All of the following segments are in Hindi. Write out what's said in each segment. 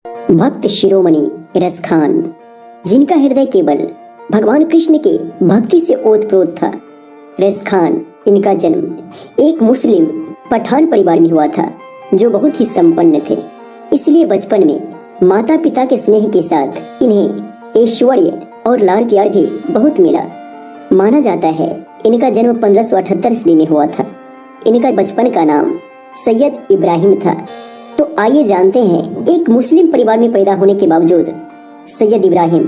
भक्त शिरोमणि रसखान, जिनका हृदय केवल भगवान कृष्ण के भक्ति से ओतप्रोत था। रसखान, इनका जन्म एक मुस्लिम पठान परिवार में हुआ था जो बहुत ही संपन्न थे। इसलिए बचपन में माता पिता के स्नेह के साथ इन्हें ऐश्वर्य और लाड़ प्यार भी बहुत मिला। माना जाता है इनका जन्म 1578 ईस्वी में हुआ था। इनका बचपन का नाम सैयद इब्राहिम था। तो आइए जानते हैं, एक मुस्लिम परिवार में पैदा होने के बावजूद सैयद इब्राहिम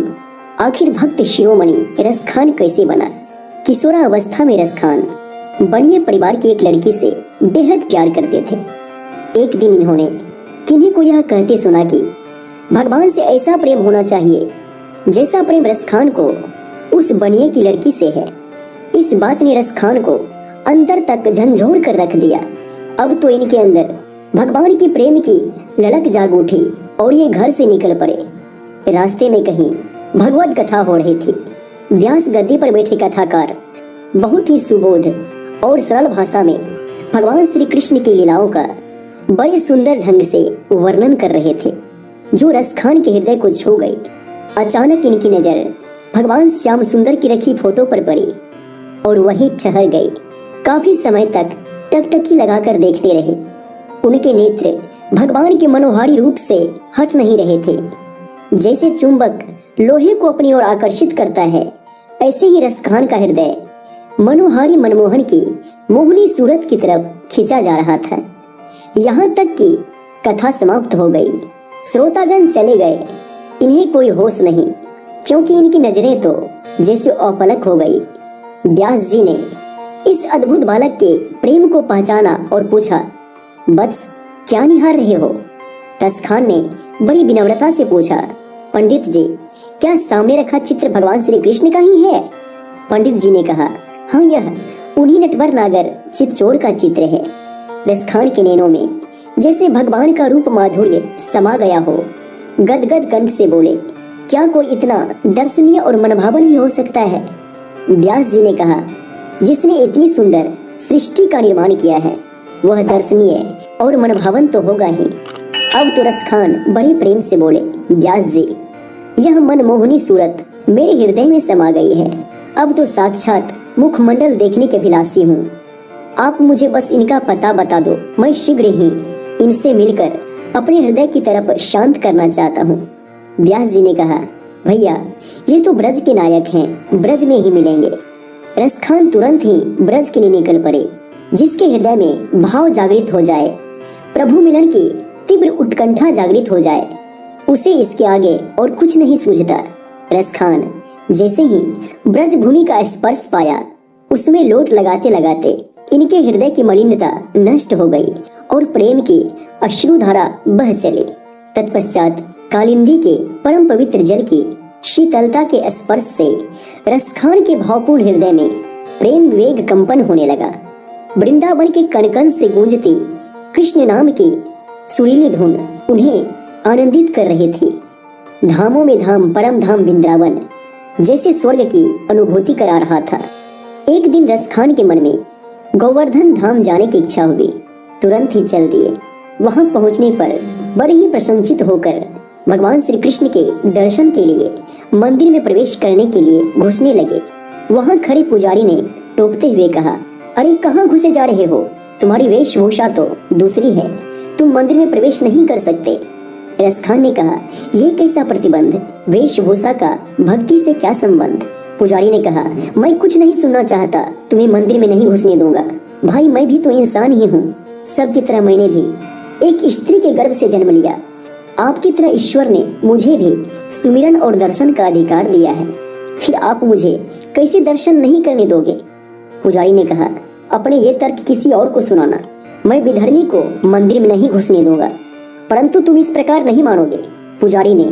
आखिर भक्त शिरोमणि रसखान कैसे बना। किशोरावस्था में रसखान बनिए परिवार की एक लड़की से बेहद प्यार करते थे। एक दिन इन्होंने किन्हीं को यह कहते सुना कि भगवान से ऐसा प्रेम होना चाहिए जैसा प्रेम रसखान को उस बनिए की लड़की से है। इस बात ने रसखान को अंदर तक झंझोड़ कर रख दिया। अब तो इनके अंदर भगवान की प्रेम की ललक जाग उठी और ये घर से निकल पड़े। रास्ते में कहीं भगवत कथा हो रही थी। व्यास गद्दी पर बैठे कथाकार बहुत ही सुबोध और सरल भाषा में भगवान श्री कृष्ण की लीलाओं का बड़े सुंदर ढंग से वर्णन कर रहे थे, जो रसखान के हृदय को छू गई। अचानक इनकी नजर भगवान श्याम सुंदर की रखी फोटो पर पड़ी और वहीं ठहर गई। काफी समय तक टकटकी लगाकर देखते रहे। उनके नेत्र भगवान के मनोहारी रूप से हट नहीं रहे थे। जैसे चुंबक लोहे को अपनी ओर आकर्षित करता है, ऐसे ही रसखान का हृदय मनोहारी मनमोहन की मोहनी सूरत की तरफ खींचा जा रहा था। यहाँ तक कि कथा समाप्त हो गई। श्रोतागण चले गए। इन्हें कोई होश नहीं, क्योंकि इनकी नजरें तो जैसे अपलक हो गई। व्यास जी ने इस अद्भुत बालक के प्रेम को पहचाना और पूछा, वत्स, क्या निहार रहे हो? रसखान ने बड़ी विनम्रता से पूछा, पंडित जी, क्या सामने रखा चित्र भगवान श्री कृष्ण का ही है? पंडित जी ने कहा, हाँ, यह उन्हीं नटवर नागर चितचोर का चित्र है। रसखान के नैनों में जैसे भगवान का रूप माधुर्य समा गया हो। गदगद कंठ से बोले, क्या कोई इतना दर्शनीय और मनभावन भी हो सकता है? व्यास जी ने कहा, जिसने इतनी सुंदर सृष्टि का निर्माण किया है वह दर्शनीय और मनभावन तो होगा ही। अब तो रसखान बड़े प्रेम से बोले, व्यास जी, यह मनमोहनी सूरत मेरे हृदय में समा गई है। अब तो साक्षात मुखमंडल देखने के अभिलाषी हूँ। आप मुझे बस इनका पता बता दो, मैं शीघ्र ही इनसे मिलकर अपने हृदय की तरफ शांत करना चाहता हूँ। व्यास जी ने कहा, भैया, ये तो ब्रज के नायक हैं, ब्रज में ही मिलेंगे। रसखान तुरंत ही ब्रज के लिए निकल पड़े। जिसके हृदय में भाव जागृत हो जाए, प्रभु मिलन की तीव्र उत्कंठा जागृत हो जाए, उसे इसके आगे और कुछ नहीं सूझता। रसखान जैसे ही ब्रज भूमि का स्पर्श पाया, उसमें लोट लगाते लगाते इनके हृदय की मलिनता नष्ट हो गई और प्रेम की अश्रुधारा बह चली। तत्पश्चात कालिंदी के परम पवित्र जल की शीतलता के स्पर्श से रसखान के भावपूर्ण हृदय में प्रेम वेग कंपन होने लगा। वृंदावन के कनकन से गूंजती कृष्ण नाम की सुरीली धुन उन्हें आनंदित कर रही थी। धामों में धाम परम धाम वृंदावन जैसे स्वर्ग की अनुभूति करा रहा था। एक दिन रसखान के मन में गोवर्धन धाम जाने की इच्छा हुई। तुरंत ही चल दिए। वहां पहुंचने पर बड़े ही प्रसन्नचित होकर भगवान श्री कृष्ण के दर्शन के लिए मंदिर में प्रवेश करने के लिए घुसने लगे। वहां खड़े पुजारी ने टोकते हुए कहा, अरे कहाँ घुसे जा रहे हो? तुम्हारी वेशभूषा तो दूसरी है, तुम मंदिर में प्रवेश नहीं कर सकते। रसखान ने कहा, ये कैसा प्रतिबंध? वेशभूषा का भक्ति से क्या संबंध? पुजारी ने कहा, मैं कुछ नहीं सुनना चाहता, तुम्हें मंदिर में नहीं घुसने दूंगा। भाई, मैं भी तो इंसान ही हूँ, सबकी तरह मैंने भी एक स्त्री के गर्भ से जन्म लिया। आपकी तरह ईश्वर ने मुझे भी सुमिरन और दर्शन का अधिकार दिया है, फिर आप मुझे कैसे दर्शन नहीं करने दोगे? पुजारी ने कहा, अपने ये तर्क किसी और को सुनाना, मैं विधर्मी को मंदिर में नहीं घुसने दूंगा। परंतु तुम इस प्रकार नहीं मानोगे। पुजारी ने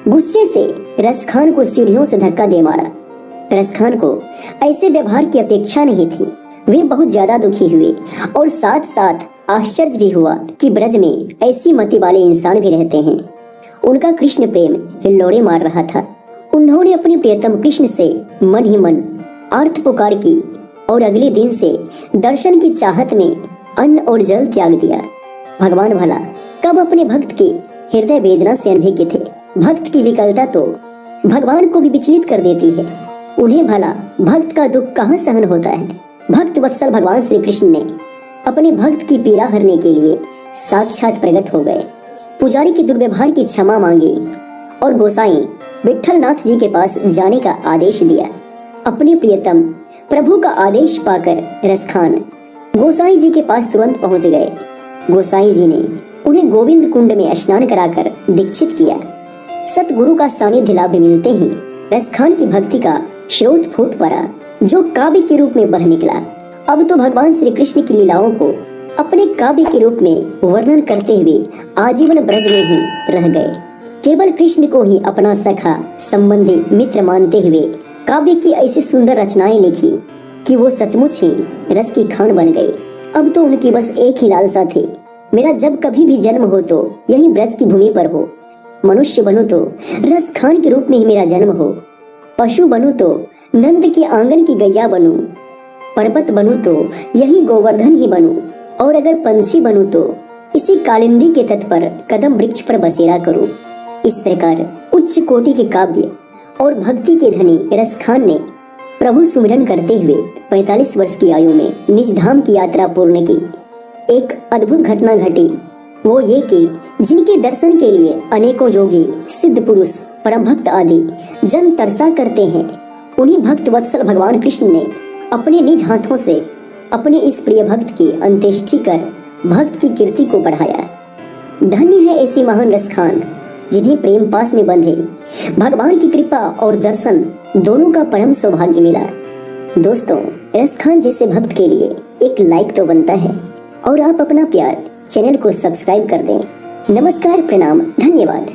गुस्से से रसखान को सीढ़ियों से धक्का दे मारा। रसखान को ऐसे व्यवहार की अपेक्षा नहीं थी। वे बहुत ज्यादा दुखी हुए और साथ साथ आश्चर्य भी हुआ कि ब्रज में ऐसी मति वाले इंसान भी रहते हैं। उनका कृष्ण प्रेम हिल्लोड़े मार रहा था। उन्होंने अपने प्रियतम कृष्ण से मन ही मन अर्थ पुकार की और अगले दिन से दर्शन की चाहत में अन्न और जल त्याग दिया। भगवान भला कब अपने भक्त की हृदय वेदना से अनभिज्ञ थे। भक्त की विकलता तो भगवान को भी विचलित कर देती है। उन्हें भला भक्त का दुख कहाँ सहन होता है। भक्त वत्सल भगवान श्री कृष्ण ने अपने भक्त की पीड़ा हरने के लिए साक्षात प्रकट हो गए। पुजारी के दुर्व्यवहार की क्षमा मांगी और गोसाई विठल नाथ जी के पास जाने का आदेश दिया। अपने प्रियतम प्रभु का आदेश पाकर रसखान गोसाई जी के पास तुरंत पहुंच गए। गोसाई जी ने उन्हें गोविंद कुंड में स्नान कराकर दीक्षित किया। सतगुरु का सानिध्य लाभ मिलते ही रसखान की भक्ति का स्रोत फूट पड़ा, जो काव्य के रूप में बह निकला। अब तो भगवान श्री कृष्ण की लीलाओं को अपने काव्य के रूप में वर्णन करते हुए आजीवन ब्रज में ही रह गए। केवल कृष्ण को ही अपना सखा, संबंधी, मित्र मानते हुए काव्य की ऐसी सुंदर रचनाएं लिखी कि वो सचमुच ही रस की खान बन गए। अब तो उनकी बस एक ही लालसा थी, मेरा जब कभी भी जन्म हो तो यही ब्रज की भूमि पर हो। मनुष्य बनूं तो रस खान के रूप में ही मेरा जन्म हो। पशु बनूं तो नंद के आंगन की गैया बनूं। पर्वत बनूं तो यही गोवर्धन ही बनूं। और अगर पंछी बनूं तो इसी कालिंदी के तट पर कदम वृक्ष पर बसेरा करूं। इस प्रकार उच्च कोटि के काव्य और भक्ति के धनी रसखान ने प्रभु सुमिरन करते हुए 45 वर्ष की आयु में निज धाम की यात्रा पूर्ण की। एक अद्भुत घटना घटी, वो ये कि जिनके दर्शन के लिए अनेकों योगी, सिद्ध पुरुष, परम भक्त आदि जन तरसा करते हैं, उन्हीं भक्त वत्सल भगवान कृष्ण ने अपने निज हाथों से अपने इस प्रिय भक्त की अंत्येष्टि कर भक्त की कीर्ति को बढ़ाया। धन्य है ऐसी महान रसखान जिन्हें प्रेम पास में बंधे भगवान की कृपा और दर्शन दोनों का परम सौभाग्य मिला। दोस्तों, रसखान जैसे भक्त के लिए एक लाइक तो बनता है और आप अपना प्यार चैनल को सब्सक्राइब कर दें। नमस्कार, प्रणाम, धन्यवाद।